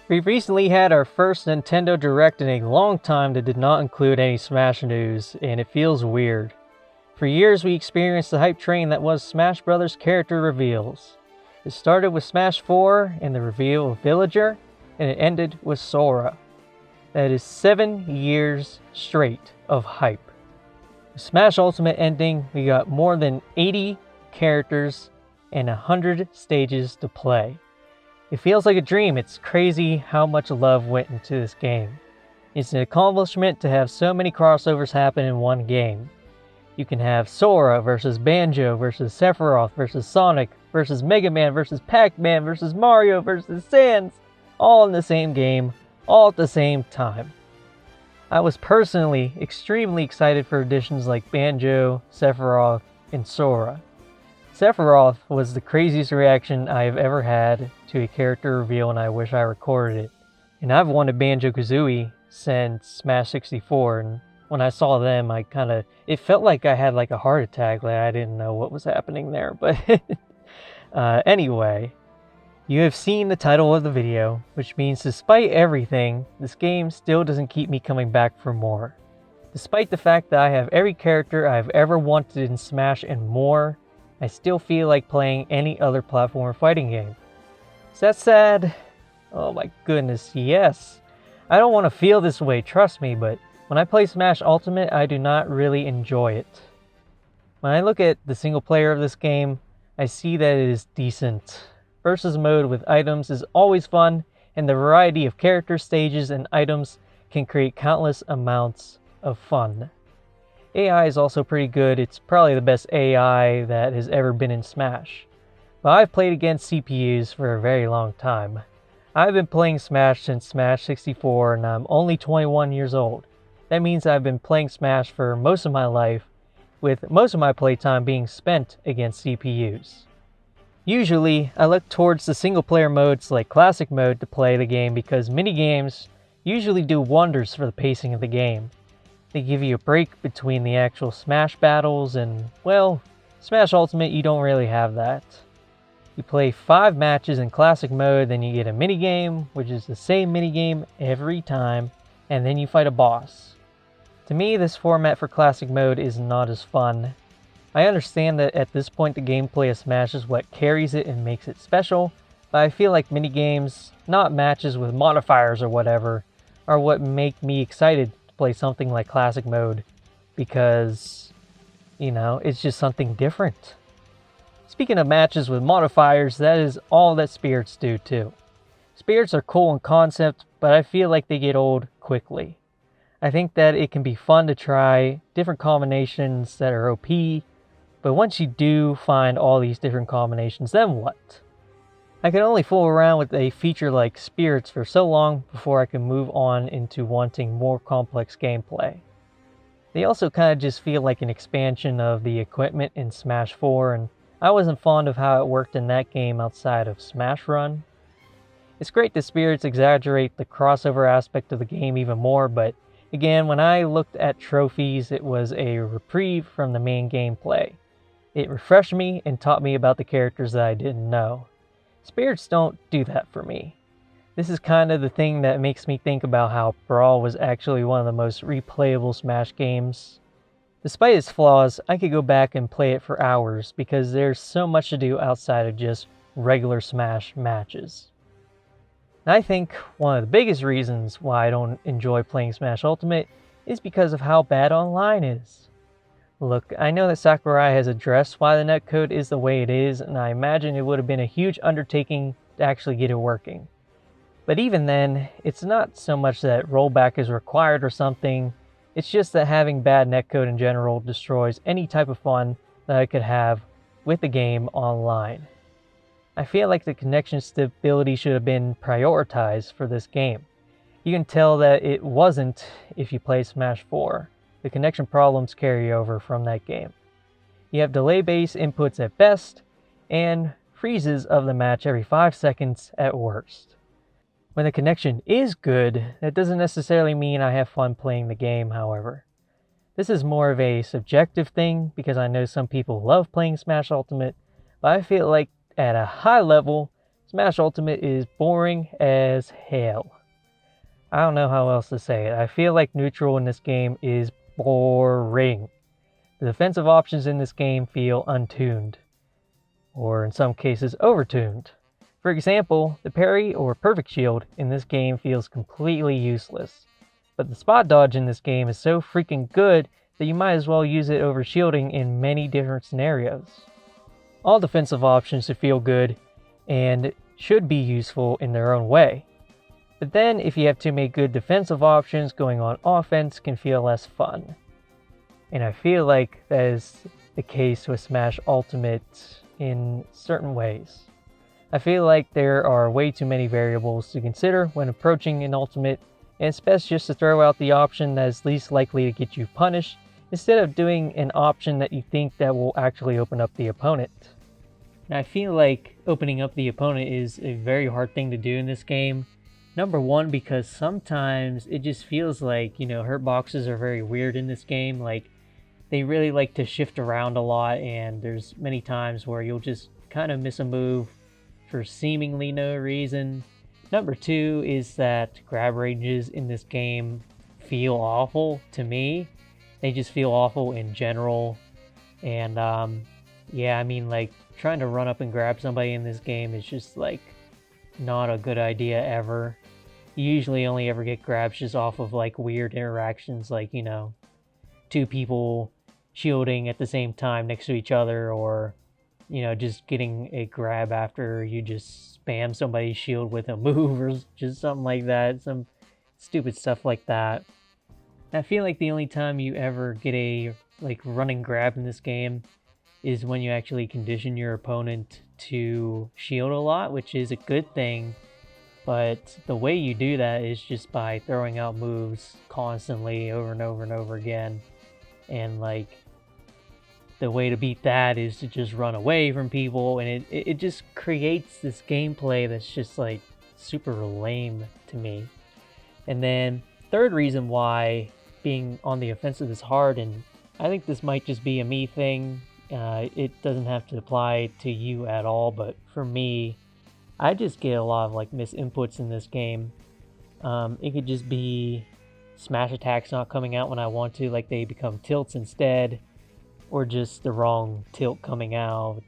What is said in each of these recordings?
We recently had our first Nintendo Direct in a long time that did not include any Smash news, and it feels weird. For years we experienced the hype train that was Smash Bros. Character reveals. It started with Smash 4 and the reveal of Villager, and it ended with Sora. That is 7 years straight of hype. With Smash Ultimate ending, we got more than 80 characters and 100 stages to play. It feels like a dream. It's crazy how much love went into this game. It's an accomplishment to have so many crossovers happen in one game. You can have Sora versus Banjo versus Sephiroth versus Sonic versus Mega Man versus Pac-Man versus Mario versus Sans, all in the same game, all at the same time. I was personally extremely excited for additions like Banjo, Sephiroth, and Sora. Sephiroth was the craziest reaction I have ever had to a character reveal, and I wish I recorded it. And I've wanted Banjo-Kazooie since Smash 64, and when I saw them, it felt like I had like a heart attack, like I didn't know what was happening there. But anyway, you have seen the title of the video, which means despite everything, this game still doesn't keep me coming back for more. Despite the fact that I have every character I've ever wanted in Smash and more, I still feel like playing any other platform fighting game. Is that sad? Oh my goodness, yes. I don't want to feel this way, trust me, but when I play Smash Ultimate, I do not really enjoy it. When I look at the single player of this game, I see that it is decent. Versus mode with items is always fun, and the variety of character stages and items can create countless amounts of fun. AI is also pretty good. It's probably the best AI that has ever been in Smash. But I've played against CPUs for a very long time. I've been playing Smash since Smash 64 and I'm only 21 years old. That means I've been playing Smash for most of my life, with most of my playtime being spent against CPUs. Usually, I look towards the single player modes like Classic Mode to play the game because minigames usually do wonders for the pacing of the game. They give you a break between the actual Smash battles, and, well, Smash Ultimate you don't really have that. You play 5 matches in Classic Mode, then you get a minigame, which is the same minigame every time, and then you fight a boss. To me, this format for Classic Mode is not as fun. I understand that at this point the gameplay of Smash is what carries it and makes it special, but I feel like minigames, not matches with modifiers or whatever, are what make me excited play something like Classic Mode because, it's just something different. Speaking of matches with modifiers, that is all that Spirits do too. Spirits are cool in concept, but I feel like they get old quickly. I think that it can be fun to try different combinations that are OP, but once you do find all these different combinations, then what? I can only fool around with a feature like Spirits for so long before I can move on into wanting more complex gameplay. They also kind of just feel like an expansion of the equipment in Smash 4, and I wasn't fond of how it worked in that game outside of Smash Run. It's great that Spirits exaggerate the crossover aspect of the game even more, but again, when I looked at trophies, it was a reprieve from the main gameplay. It refreshed me and taught me about the characters that I didn't know. Spirits don't do that for me. This is kind of the thing that makes me think about how Brawl was actually one of the most replayable Smash games. Despite its flaws, I could go back and play it for hours because there's so much to do outside of just regular Smash matches. And I think one of the biggest reasons why I don't enjoy playing Smash Ultimate is because of how bad online is. Look, I know that Sakurai has addressed why the netcode is the way it is, and I imagine it would have been a huge undertaking to actually get it working. But even then, it's not so much that rollback is required or something, it's just that having bad netcode in general destroys any type of fun that I could have with the game online. I feel like the connection stability should have been prioritized for this game. You can tell that it wasn't if you play Smash 4. The connection problems carry over from that game. You have delay-based inputs at best, and freezes of the match every 5 seconds at worst. When the connection is good, that doesn't necessarily mean I have fun playing the game, however. This is more of a subjective thing because I know some people love playing Smash Ultimate, but I feel like at a high level, Smash Ultimate is boring as hell. I don't know how else to say it. I feel like neutral in this game is boring. The defensive options in this game feel untuned, or in some cases overtuned. For example, the parry or perfect shield in this game feels completely useless, but the spot dodge in this game is so freaking good that you might as well use it over shielding in many different scenarios. All defensive options should feel good and should be useful in their own way. But then if you have too many good defensive options, going on offense can feel less fun. And I feel like that is the case with Smash Ultimate in certain ways. I feel like there are way too many variables to consider when approaching an Ultimate, and it's best just to throw out the option that is least likely to get you punished, instead of doing an option that you think that will actually open up the opponent. And I feel like opening up the opponent is a very hard thing to do in this game. Number one, because sometimes it just feels like, hurt boxes are very weird in this game. Like, they really like to shift around a lot, and there's many times where you'll just kind of miss a move for seemingly no reason. Number two is that grab ranges in this game feel awful to me. They just feel awful in general. And like trying to run up and grab somebody in this game is just like not a good idea ever. You usually only ever get grabs just off of like weird interactions, like, two people shielding at the same time next to each other, or just getting a grab after you just spam somebody's shield with a move, or just something like that. Some stupid stuff like that. I feel like the only time you ever get a running grab in this game is when you actually condition your opponent to shield a lot, which is a good thing. But the way you do that is just by throwing out moves constantly over and over and over again. And the way to beat that is to just run away from people, and it just creates this gameplay that's just super lame to me. And then third reason why being on the offensive is hard, and I think this might just be a me thing, it doesn't have to apply to you at all, but for me, I just get a lot of miss inputs in this game. It could just be smash attacks not coming out when I want to, they become tilts instead, or just the wrong tilt coming out,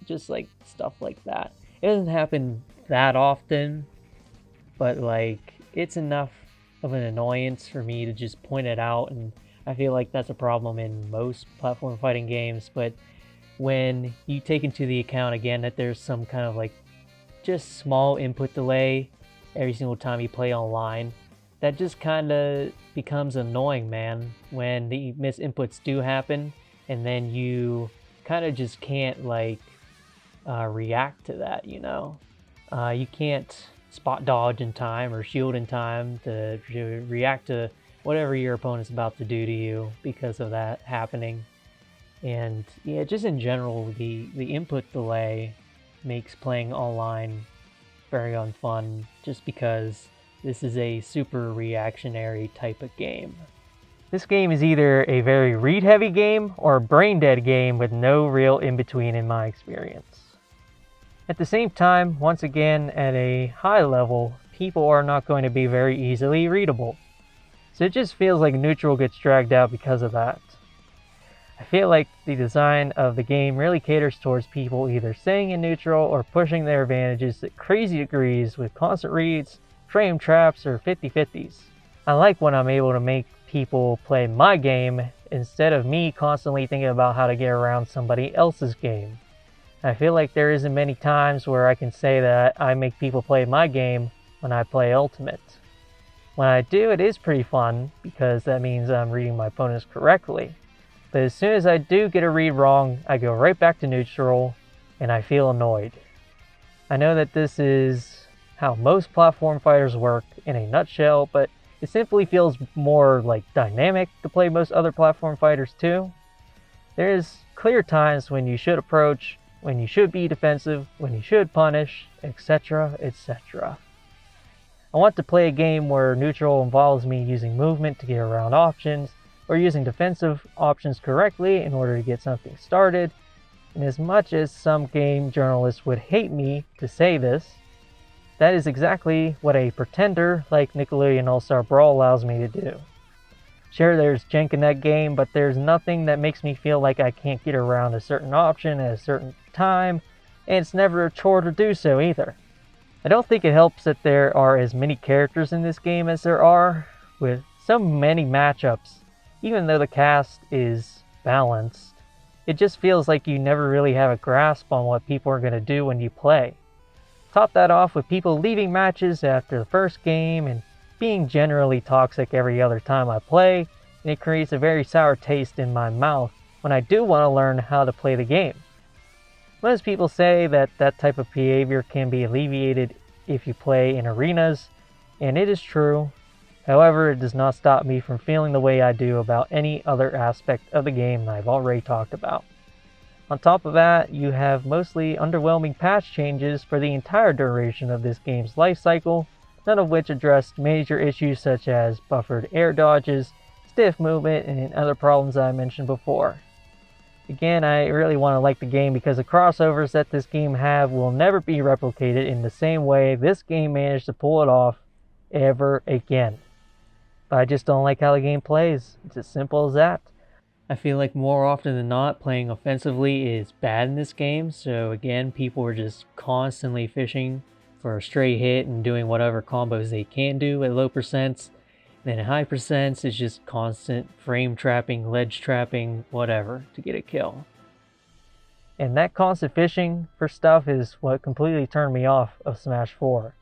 just stuff like that. It doesn't happen that often, but it's enough of an annoyance for me to just point it out, and I feel like that's a problem in most platform fighting games. But when you take into the account again that there's some kind of just small input delay every single time you play online, that just kind of becomes annoying, man, when the miss inputs do happen, and then you kind of just can't react to that. You can't spot dodge in time or shield in time to react to whatever your opponent's about to do to you because of that happening. And yeah, just in general, the input delay makes playing online very unfun, just because this is a super reactionary type of game. This game is either a very read-heavy game or a brain-dead game with no real in-between in my experience. At the same time, once again, at a high level, people are not going to be very easily readable. So it just feels like neutral gets dragged out because of that. I feel like the design of the game really caters towards people either staying in neutral or pushing their advantages to crazy degrees with constant reads, frame traps, or 50-50s. I like when I'm able to make people play my game instead of me constantly thinking about how to get around somebody else's game. I feel like there isn't many times where I can say that I make people play my game when I play Ultimate. When I do, it is pretty fun, because that means I'm reading my opponents correctly. But as soon as I do get a read wrong, I go right back to neutral, and I feel annoyed. I know that this is how most platform fighters work in a nutshell, but it simply feels more dynamic to play most other platform fighters too. There's clear times when you should approach, when you should be defensive, when you should punish, etc., etc. I want to play a game where neutral involves me using movement to get around options, or using defensive options correctly in order to get something started, And as much as some game journalists would hate me to say this, that is exactly what a pretender like Nickelodeon All-Star Brawl allows me to do. Sure, there's jank in that game, but there's nothing that makes me feel like I can't get around a certain option at a certain time, and it's never a chore to do so either. I don't think it helps that there are as many characters in this game as there are, with so many matchups. Even though the cast is balanced, it just feels like you never really have a grasp on what people are going to do when you play. Top that off with people leaving matches after the first game and being generally toxic every other time I play, and it creates a very sour taste in my mouth when I do want to learn how to play the game. Most people say that that type of behavior can be alleviated if you play in arenas, and it is true. However, it does not stop me from feeling the way I do about any other aspect of the game that I've already talked about. On top of that, you have mostly underwhelming patch changes for the entire duration of this game's life cycle, none of which addressed major issues such as buffered air dodges, stiff movement, and other problems I mentioned before. Again, I really want to like the game because the crossovers that this game have will never be replicated in the same way this game managed to pull it off ever again. But I just don't like how the game plays. It's as simple as that. I feel like more often than not, playing offensively is bad in this game. So again, people are just constantly fishing for a stray hit and doing whatever combos they can do at low percents. Then at high percents, it's just constant frame trapping, ledge trapping, whatever, to get a kill. And that constant fishing for stuff is what completely turned me off of Smash 4.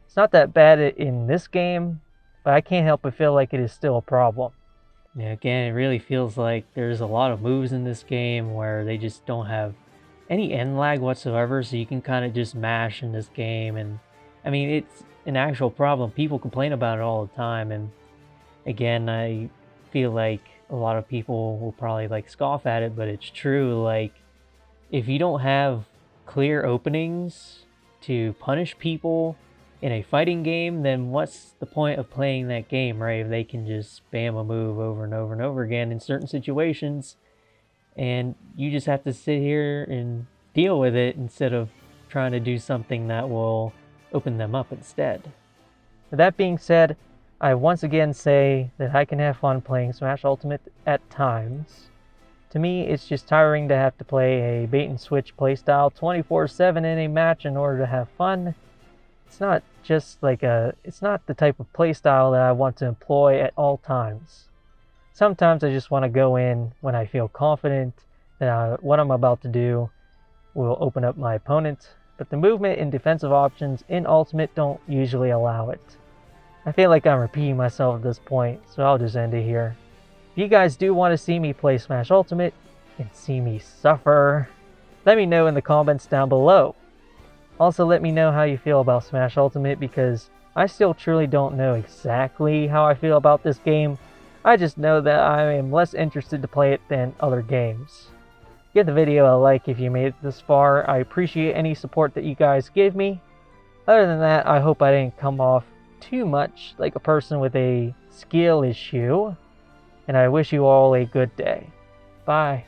It's not that bad in this game, but I can't help but feel like it is still a problem. Yeah, again, it really feels like there's a lot of moves in this game where they just don't have any end lag whatsoever, so you can kind of just mash in this game. And I mean, it's an actual problem. People complain about it all the time, and again, I feel like a lot of people will probably like scoff at it, but it's true. Like, if you don't have clear openings to punish people in a fighting game, then what's the point of playing that game, right? If they can just spam a move over and over and over again in certain situations, and you just have to sit here and deal with it instead of trying to do something that will open them up instead. With that being said, I once again say that I can have fun playing Smash Ultimate at times. To me, it's just tiring to have to play a bait and switch playstyle 24/7 in a match in order to have fun. It's not the type of playstyle that I want to employ at all times. Sometimes I just want to go in when I feel confident that what I'm about to do will open up my opponent, but the movement and defensive options in Ultimate don't usually allow it. I feel like I'm repeating myself at this point, so I'll just end it here. If you guys do want to see me play Smash Ultimate and see me suffer, let me know in the comments down below. Also, let me know how you feel about Smash Ultimate, because I still truly don't know exactly how I feel about this game. I just know that I am less interested to play it than other games. Give the video a like if you made it this far. I appreciate any support that you guys give me. Other than that, I hope I didn't come off too much like a person with a skill issue. And I wish you all a good day. Bye.